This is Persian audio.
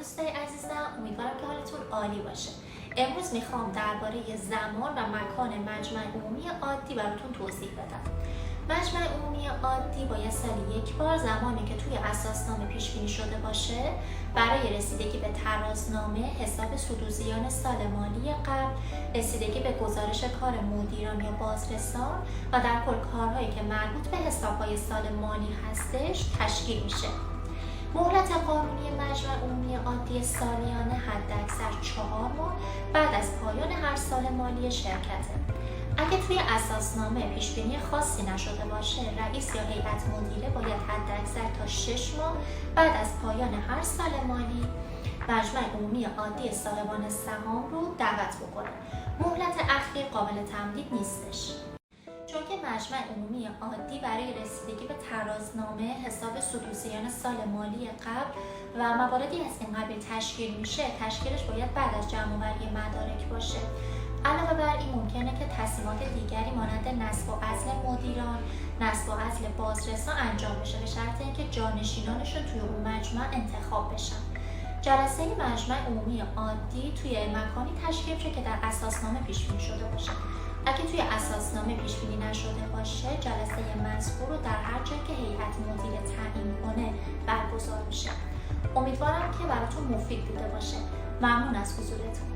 دوستای عزیزم، امیدوارم که حالتون عالی باشه. امروز میخوام درباره زمان و مکان مجمع عمومی عادی براتون توضیح بدم. مجمع عمومی عادی باید سالی یک بار زمانی که توی اساسنامه پیش بینی شده باشه برای رسیدگی به ترازنامه، حساب سودوزیان سال مالی قبل، رسیدگی به گزارش کار مدیران یا بازرسان و در کل کارهایی که مربوط به حسابهای سال مالی هستش تشکیل میشه. مهلت قانونی مجمع عمومی عادی سالیانه حداکثر 4 ماه بعد از پایان هر سال مالی شرکته. اگه توی اساسنامه پیشبینی خاصی نشده باشه، رئیس یا هیئت مدیره باید حداکثر تا 6 ماه بعد از پایان هر سال مالی مجمع عمومی عادی صاحبان سهام رو دعوت بکنه. مهلت اخیر قابل تمدید نیستش. چون که مجمع عمومی عادی برای رسیدگی به ترازنامه، حساب سودوزیان سال مالی قبل و مواردی از این قبیل تشکیل میشه، تشکیلش باید بعد از جمع‌آوری مدارک باشه. علاوه بر این ممکنه که تصمیمات دیگری مانند نصب و عزل مدیران، نصب و عزل بازرسان انجام بشه به شرط اینکه جانشینانشون توی اون مجمع انتخاب بشن. جلسه مجمع عمومی عادی توی مکانی تشکیل شه که در اساسنامه پیش بینی شده باشه. اگه توی اساسنامه پیش بینی نشده باشه، جلسه مذکور رو در هر جایی که هیئت مدیره تعیین کنه برگزار میشه. امیدوارم که براتون مفید بوده باشه. ممنون از حضورتون.